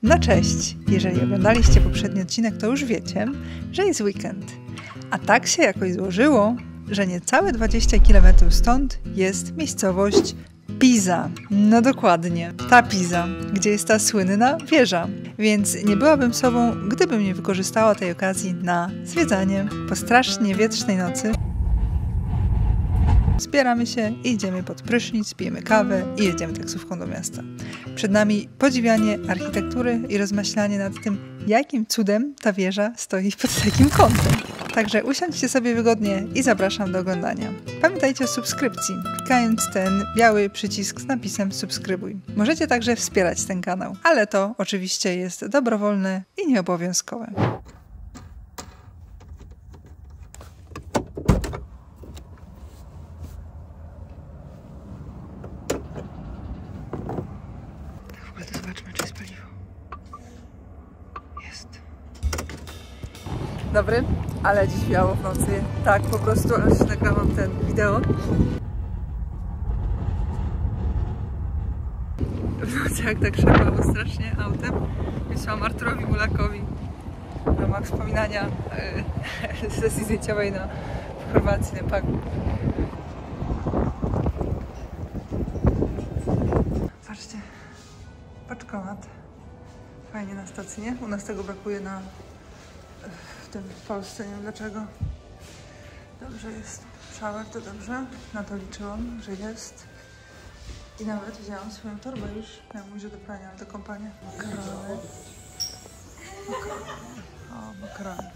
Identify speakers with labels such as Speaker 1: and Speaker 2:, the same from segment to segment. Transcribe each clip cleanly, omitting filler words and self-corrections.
Speaker 1: No cześć! Jeżeli oglądaliście poprzedni odcinek, to już wiecie, że jest weekend. A tak się jakoś złożyło, że niecałe 20 km stąd jest miejscowość Pisa. No dokładnie, ta Pisa, gdzie jest ta słynna wieża. Więc nie byłabym sobą, gdybym nie wykorzystała tej okazji na zwiedzanie. Po strasznie wietrznej nocy zbieramy się i idziemy pod prysznic, pijemy kawę i jedziemy taksówką do miasta. Przed nami podziwianie architektury i rozmyślanie nad tym, jakim cudem ta wieża stoi pod takim kątem. Także usiądźcie sobie wygodnie i zapraszam do oglądania. Pamiętajcie o subskrypcji, klikając ten biały przycisk z napisem subskrybuj. Możecie także wspierać ten kanał, ale to oczywiście jest dobrowolne i nieobowiązkowe. Zobaczmy, czy jest paliwo. Jest. Dobry, ale dziś biało w nocy. Tak, po prostu, aż nagrałam ten wideo. W nocy jak tak szarpało strasznie autem. Wysłałam Arturowi Mulakowi w ramach wspominania sesji zdjęciowej w Chorwacji, na Pagu. Zobaczcie. Paczkomat. Fajnie na stacji, nie? U nas tego brakuje w Polsce, nie wiem dlaczego. Dobrze jest. Shower to dobrze. Na to liczyłam, że jest. I nawet wzięłam swoją torbę już. Ja mówię, że do prania, do kąpania. Makarony. O, makarony.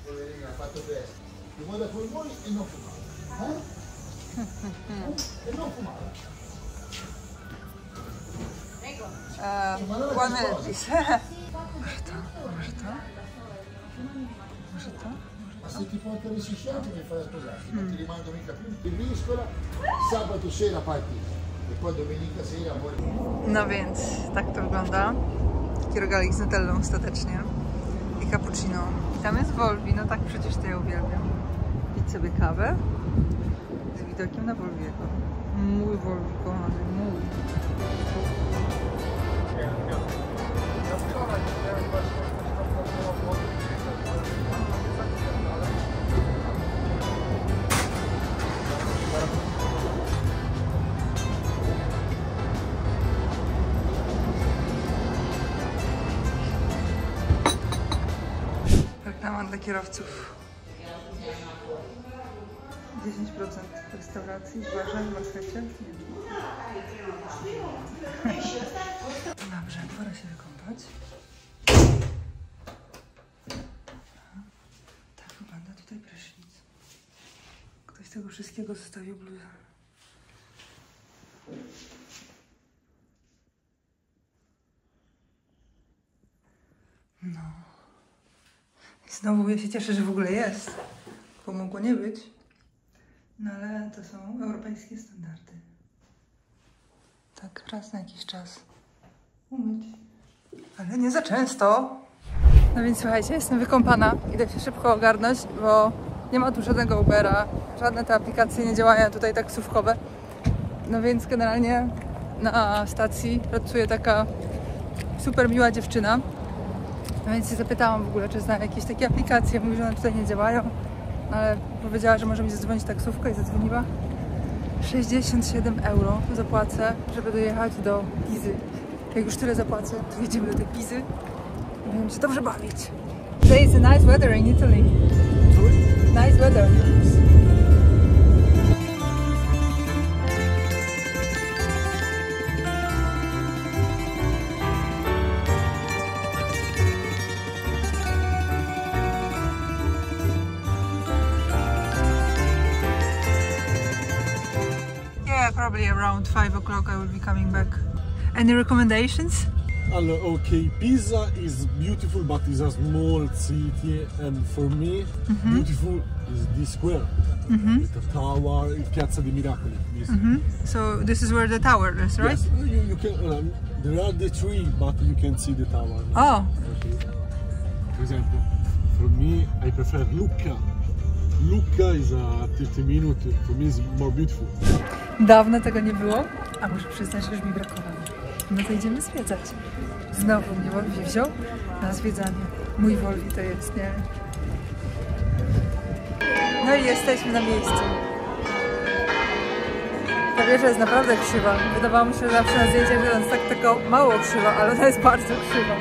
Speaker 1: One minute, please. Może to? Może to? Może to?
Speaker 2: Se ti porta riscisciato mi fai sposare, non ti rimando mica più di briscola, sabato sera parti e poi domenica sera poi...
Speaker 1: No więc tak to wygląda. Taki regalik z nutellą ostatecznie i cappuccino. I tam jest Volvi, no tak przecież to ja uwielbiam. Pić sobie kawę z widokiem na Volviego. Mój Volvi, kochany, mój. Reklama dla kierowców. 10% restauracji, uważaj, w markecie. Dobrze, pora się wykąpać. Tak wygląda tutaj prysznic. Ktoś z tego wszystkiego zostawił bluzę. No. I znowu ja się cieszę, że w ogóle jest, bo mogło nie być. No ale to są europejskie standardy. Tak raz na jakiś czas umyć. Ale nie za często. No więc słuchajcie, jestem wykąpana. Idę się szybko ogarnąć, bo nie ma tu żadnego Ubera. Żadne te aplikacje nie działają tutaj taksówkowe. No więc generalnie na stacji pracuje taka super miła dziewczyna. No więc się zapytałam w ogóle, czy zna jakieś takie aplikacje. Mówi, że one tutaj nie działają. Ale powiedziała, że może mi zadzwonić taksówka i zadzwoniła. 67 € zapłacę, żeby dojechać do Pizy. Jak już tyle zapłacę, to jedziemy do tej Pizy i będziemy się dobrze bawić. Today is a nice weather in Italy. Nice weather. Probably around 5 o'clock I will be coming back. Any recommendations?
Speaker 3: Okay, Pisa is beautiful, but it's a small city, and for me, beautiful is this square, with the tower, Piazza dei Miracoli.
Speaker 1: So this is where the tower is, right?
Speaker 3: Yes, you can. There are the three, but you can see the tower.
Speaker 1: Oh.
Speaker 3: Okay. For example, for me, I prefer Lucca. Lucca is a 30 minutes. For me, it's more beautiful.
Speaker 1: Dawno tego nie było, a muszę przyznać, że już mi brakowało. No to idziemy zwiedzać. Znowu mnie Wolfi wziął na zwiedzanie. Mój Wolfi to jest, nie? No i jesteśmy na miejscu. Ta wieża jest naprawdę krzywa. Wydawało mi się, że zawsze na zdjęciach, że ona jest tak tylko mało krzywa, ale ona jest bardzo krzywa.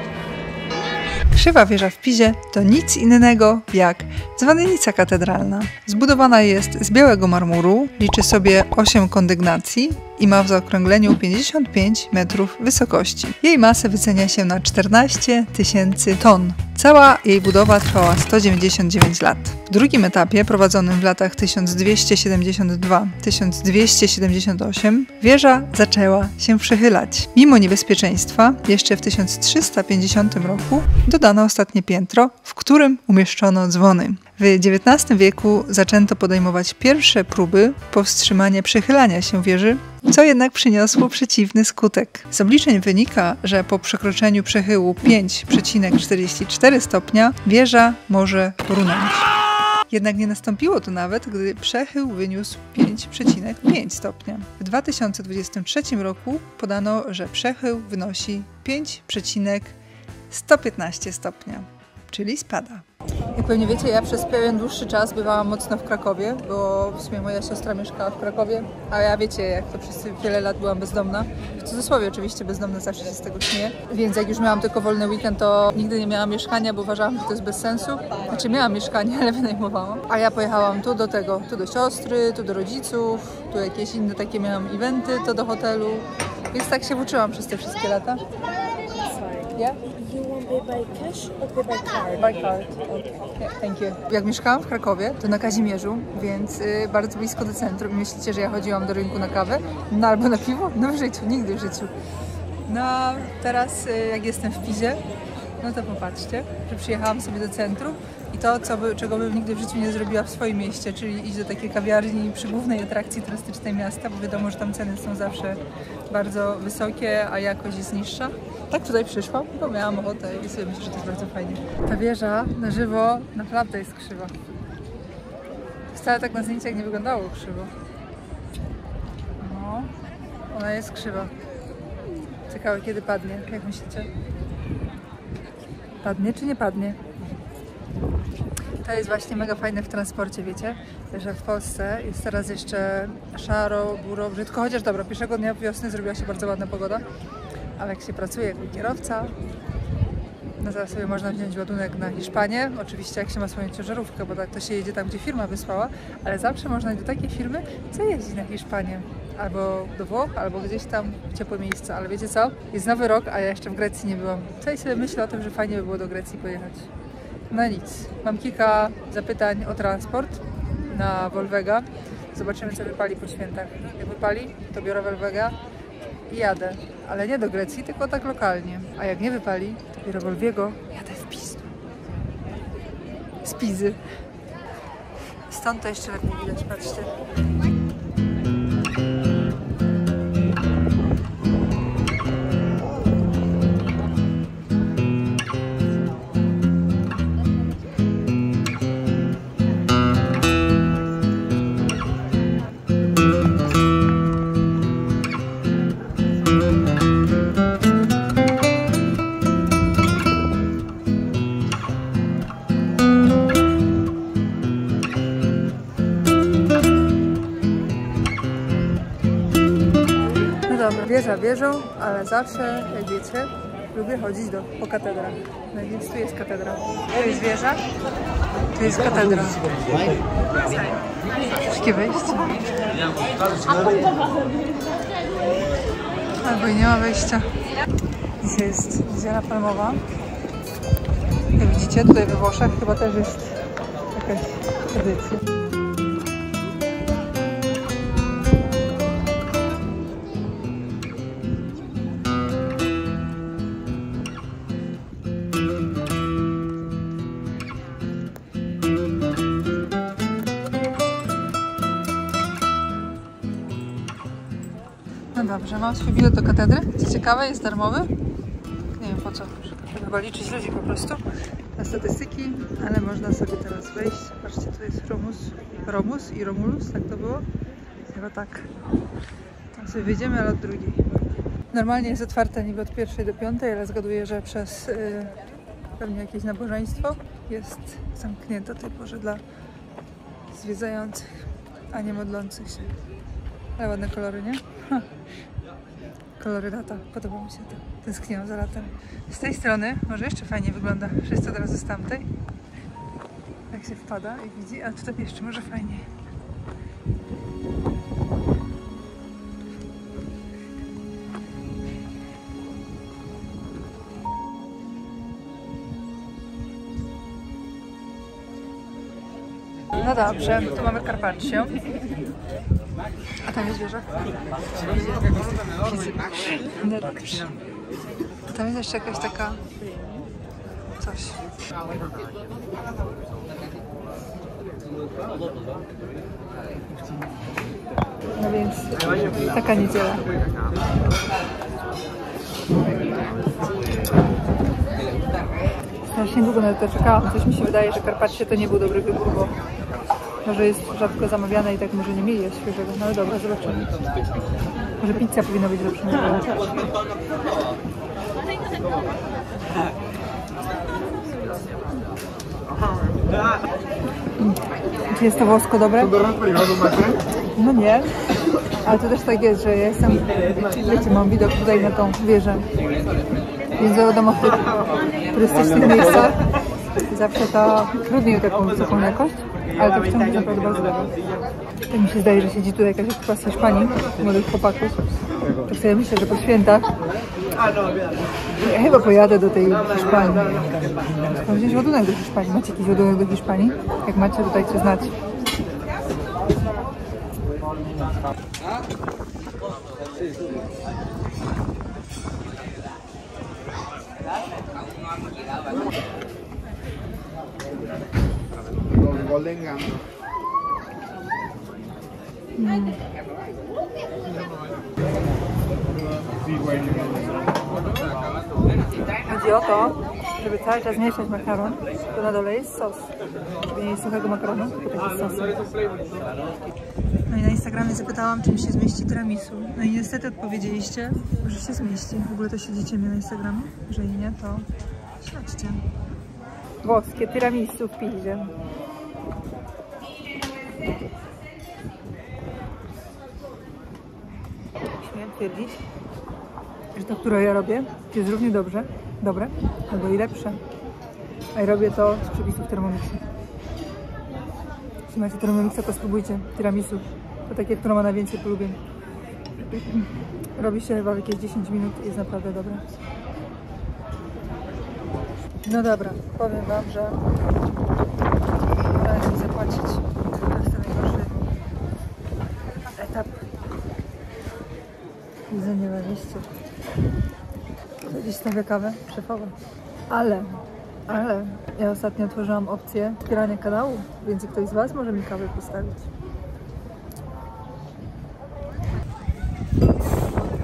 Speaker 1: Krzywa wieża w Pizie to nic innego jak dzwonnica katedralna. Zbudowana jest z białego marmuru, liczy sobie 8 kondygnacji i ma w zaokrągleniu 55 metrów wysokości. Jej masę wycenia się na 14 000 ton. Cała jej budowa trwała 199 lat. W drugim etapie, prowadzonym w latach 1272-1278, wieża zaczęła się przechylać. Mimo niebezpieczeństwa, jeszcze w 1350 roku dodano ostatnie piętro, w którym umieszczono dzwony. W XIX wieku zaczęto podejmować pierwsze próby powstrzymania przechylania się wieży, co jednak przyniosło przeciwny skutek. Z obliczeń wynika, że po przekroczeniu przechyłu 5,44 stopnia wieża może runąć. Jednak nie nastąpiło to nawet, gdy przechył wyniósł 5,5 stopnia. W 2023 roku podano, że przechył wynosi 5,115 stopnia, czyli spada. Jak pewnie wiecie, ja przez pewien dłuższy czas bywałam mocno w Krakowie, bo w sumie moja siostra mieszkała w Krakowie, a ja wiecie, jak to przez wiele lat byłam bezdomna. W cudzysłowie oczywiście bezdomna, zawsze się z tego śmieję. Więc jak już miałam tylko wolny weekend, to nigdy nie miałam mieszkania, bo uważałam, że to jest bez sensu. Znaczy miałam mieszkanie, ale wynajmowałam. A ja pojechałam tu do siostry, tu do rodziców, tu jakieś inne takie miałam eventy, to do hotelu. Więc tak się uczyłam przez te wszystkie lata. Yeah?
Speaker 4: You want pay by cash or pay by card?
Speaker 1: By card. Yeah, thank you. Jak mieszkałam w Krakowie, to na Kazimierzu, więc bardzo blisko do centrum. I myślicie, że ja chodziłam do rynku na kawę? No albo na piwo? No w życiu, nigdy w życiu. No teraz jak jestem w Pizie, no to popatrzcie, że przyjechałam sobie do centrum i to, czego bym nigdy w życiu nie zrobiła w swoim mieście, czyli iść do takiej kawiarni przy głównej atrakcji turystycznej miasta, bo wiadomo, że tam ceny są zawsze bardzo wysokie, a jakość jest niższa. Tak tutaj przyszłam, bo miałam ochotę i sobie myślę, że to jest bardzo fajnie. Ta wieża na żywo naprawdę jest krzywa. Wcale tak na zdjęciach nie wyglądało krzywo. No, ona jest krzywa. Ciekawe, kiedy padnie, jak myślicie? Padnie czy nie padnie? To jest właśnie mega fajne w transporcie, wiecie, że w Polsce jest teraz jeszcze szaro, buro, brzydko, chociaż dobra, pierwszego dnia wiosny zrobiła się bardzo ładna pogoda, ale jak się pracuje jako kierowca, no zaraz sobie można wziąć ładunek na Hiszpanię, oczywiście jak się ma swoją ciężarówkę, bo tak to się jedzie tam, gdzie firma wysłała, ale zawsze można iść do takiej firmy, co jeździ na Hiszpanię, albo do Włoch, albo gdzieś tam w ciepłe miejsca, ale wiecie co? Jest nowy rok, a ja jeszcze w Grecji nie byłam. Co i sobie myślę o tym, że fajnie by było do Grecji pojechać. No nic, mam kilka zapytań o transport na Volvega. Zobaczymy, co wypali po świętach. Jak wypali, to biorę Volvega i jadę. Ale nie do Grecji, tylko tak lokalnie. A jak nie wypali, to biorę Volviego, jadę w Pizdu. Z Pizy. Stąd to jeszcze lepiej widać, patrzcie. Wieża wieżą, ale zawsze, jak wiecie, lubię chodzić po katedrach. No więc tu jest katedra. Tu jest wieża, tu jest katedra. Wszystkie wejścia. Albo i nie ma wejścia. Dzisiaj jest niedziela palmowa. Jak widzicie, tutaj we Włoszech chyba też jest jakaś tradycja. No dobrze, mam swój bilet do katedry. Co ciekawe, jest darmowy. Nie wiem po co, żeby chyba liczyć ludzi po prostu na statystyki, ale można sobie teraz wejść. Patrzcie, tu jest Romus i Romulus, tak to było? Chyba tak. Tam sobie wyjdziemy, ale od drugiej. Normalnie jest otwarte niby od 1 do 5, ale zgaduję, że przez pewnie jakieś nabożeństwo jest zamknięte o tej porze dla zwiedzających, a nie modlących się. Ale ładne kolory, nie? Ha. Kolory lata, podoba mi się to. Tęskniłam za latem. Z tej strony może jeszcze fajnie wygląda. Wszyscy od razu z tamtej. Jak się wpada i widzi, a tutaj jeszcze może fajniej. No dobrze, tu mamy Carpaccio. A tam jest wieża? No dobrze. A tam jest jeszcze jakaś taka... coś. No więc taka niedziela. Strasznie długo na to czekałam. Coś mi się wydaje, że Carpaccio to nie był dobry wybór, bo może jest rzadko zamawiane i tak może nie mieli świeżego. No ale dobra, zobaczymy. Może pizza powinna być lepsza. Czy jest to włosko dobre? No nie. Ale to też tak jest, że ja jestem, wiecie, mam widok tutaj na tą wieżę. Więc wiadomo, w tych turystycznych miejscach zawsze to trudniej taką wysoką jakość, ale to wciąż jest naprawdę bardzo dobre. Tak mi się zdaje, że siedzi tutaj jakaś ekipa z Hiszpanii, młodych chłopaków. Tak sobie myślę, że po świętach ja chyba pojadę do tej Hiszpanii. Mam wziąć ładunek do Hiszpanii. Macie jakiś ładunek do Hiszpanii? Jak macie, to dajcie znać. Chodzi o to, żeby cały czas mieszać makaron, to na dole jest sos. Żeby nie jest suchego makaronu, tylko taki sos. No i na Instagramie zapytałam, czy mi się zmieści tiramisu. No i niestety odpowiedzieliście, że się zmieści. W ogóle to śledzicie mnie na Instagramie? Jeżeli nie, to śledźcie. Włoskie tiramisu w Pizie. Śmiem twierdzić, że to, które ja robię, jest równie dobre, albo i lepsze. A ja robię to z przepisów Thermomixa. Jeśli macie Thermomixa, to spróbujcie tiramisu. To takie, które ma najwięcej polubień. Robi się chyba w jakieś 10 minut i jest naprawdę dobre. No dobra, powiem wam, że należy mi zapłacić. To jest ten najgorszy etap. Jedzenie na mieście. Gdzieś stawia kawę szefową. Ale ja ostatnio otworzyłam opcję wspierania kanału, więc ktoś z was może mi kawę postawić.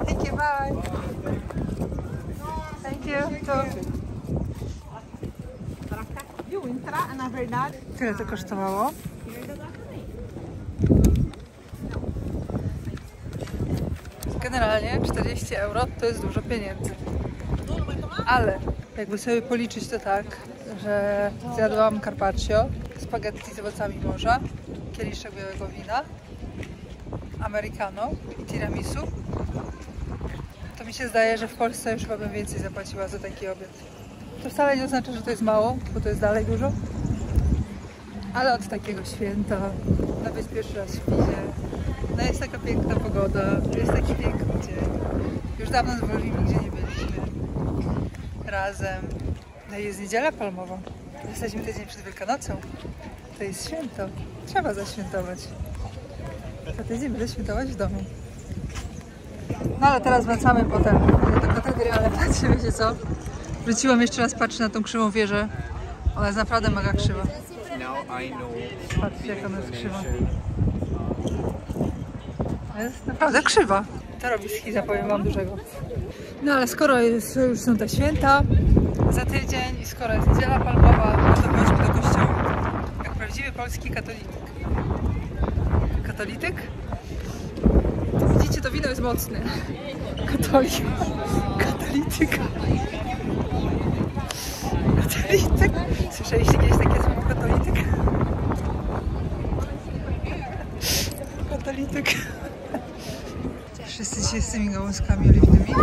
Speaker 1: Thank you, bye. Thank you. To... Tyle to kosztowało. Generalnie 40 euro to jest dużo pieniędzy. Ale jakby sobie policzyć to tak, że zjadłam carpaccio, spaghetti z owocami morza, kieliszek białego wina, americano i tiramisu, to mi się zdaje, że w Polsce już chyba bym więcej zapłaciła za taki obiad. To wcale nie oznacza, że to jest mało, bo to jest dalej dużo. Ale od takiego święta, nawet pierwszy raz w Pizie, no jest taka piękna pogoda, jest taki piękny dzień. Już dawno z Woli nigdzie nie byliśmy razem. No i jest niedziela palmowa. Jesteśmy tydzień przed Wielkanocą. To jest święto. Trzeba zaświętować. Za tydzień będę świętować w domu. No ale teraz wracamy potem do katedry, ale patrzcie, wiecie co? Wróciłam jeszcze raz, patrzę na tą krzywą wieżę. Ona jest naprawdę mega krzywa. Patrzcie, jak ona jest krzywa. Jest naprawdę krzywa. To robi schiza, powiem wam, dużego. No ale skoro już są te święta za tydzień i skoro jest niedziela palmowa, to chodźmy do kościoła. Jak prawdziwy polski katolityk. Katolityk? Widzicie? słyszeliście, to wino jest mocne. Katolityk. Słyszeliście kiedyś takie słowo katolityk? Katolityk. Wszyscy dzisiaj z tymi gałązkami oliwnymi.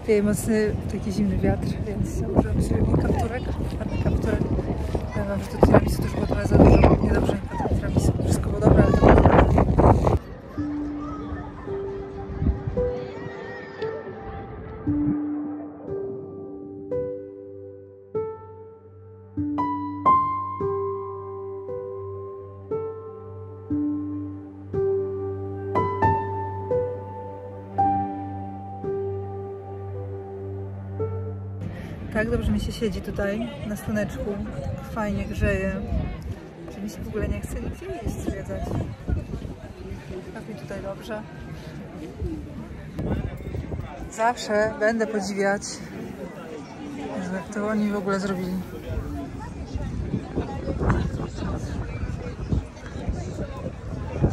Speaker 1: Wieje mocny, taki zimny wiatr, więc założyłam sobie kapturek, czarny kapturek. Powiem wam, że to tiramisu też było trochę za dużo, niedobrze mi potem tiramisu. Wszystko było dobre, ale to było dobre. Tak dobrze mi się siedzi tutaj na słoneczku, fajnie grzeje, że mi się w ogóle nie chce nigdzie iść zwiedzać. Tak mi tutaj dobrze. Zawsze będę podziwiać, jak to oni w ogóle zrobili.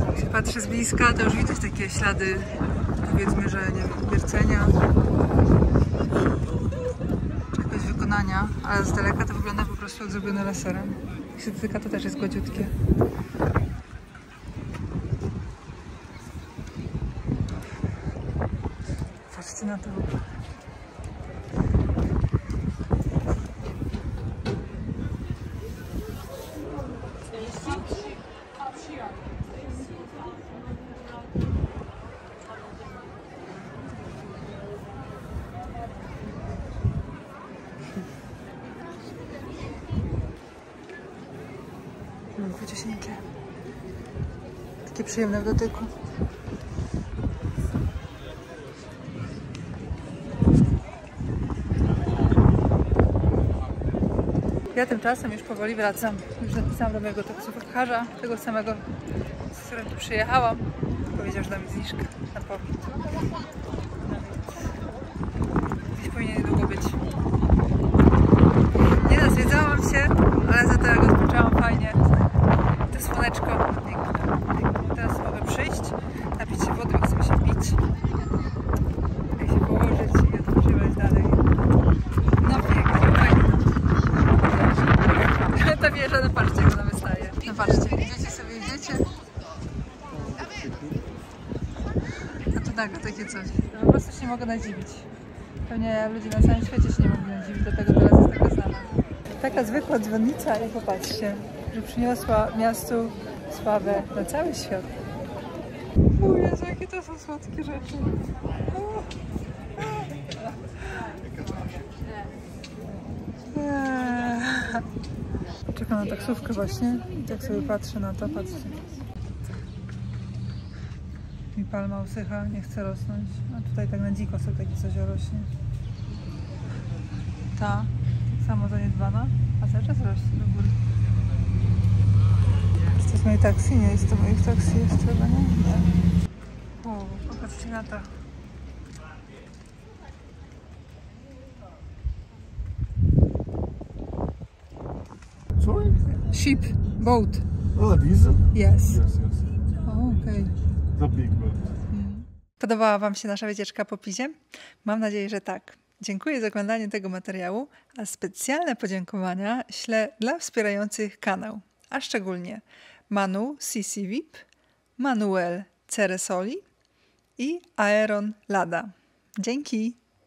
Speaker 1: Jak się patrzy z bliska, to już widać takie ślady, powiedzmy, że nie wiem, wiercenia. Wykonania, ale z daleka to wygląda po prostu jak zrobione laserem. Jak się dotyka, to też jest gładziutkie. Patrzcie na to. Ciusieńkie. Takie przyjemne w dotyku. Ja tymczasem już powoli wracam. Już napisałam do mojego taksówkarza, tego samego, z którym tu przyjechałam. Powiedział, że da mi zniżkę na powrót. Gdzieś powinien niedługo być. Nie nazwiedzałam się, ale za to jak odpoczęłam fajnie. To słoneczko piękne. Teraz mogę przyjść, napić się wody, bo chcę się pić. I się położyć i odpoczywać dalej. No pięknie, fajnie. Ta wieża, no patrzcie, jak ona wystaje. No patrzcie, idziecie sobie, idziecie. A to nagle takie coś. Po prostu się nie mogę nadziwić. Pewnie ludzie na całym świecie się nie mogli nadziwić, dlatego teraz jest taka znana. Taka zwykła dzwonnica i popatrzcie, że przyniosła miastu sławę na cały świat. O Jezu, jakie to są słodkie rzeczy. Czekam na taksówkę właśnie i tak sobie patrzę na to, patrzcie. Mi palma usycha, nie chce rosnąć, a tutaj tak na dziko sobie takie coś rośnie. Ta samo zaniedbana, a cały czas rośnie do góry. To jest moje taksi? Nie jest to moich taksi jeszcze chyba, nie? Nie. O, popatrzcie na to.
Speaker 3: Sorry?
Speaker 1: Ship, boat.
Speaker 3: Oh, diesel?
Speaker 1: Yes.
Speaker 3: Yes, yes.
Speaker 1: Okej.
Speaker 3: The big boat.
Speaker 1: Podobała Wam się nasza wycieczka po Pizie? Mam nadzieję, że tak. Dziękuję za oglądanie tego materiału, a specjalne podziękowania ślę dla wspierających kanał, a szczególnie Manu CC VIP, Manuel Ceresoli i Aeron Lada. Dzięki!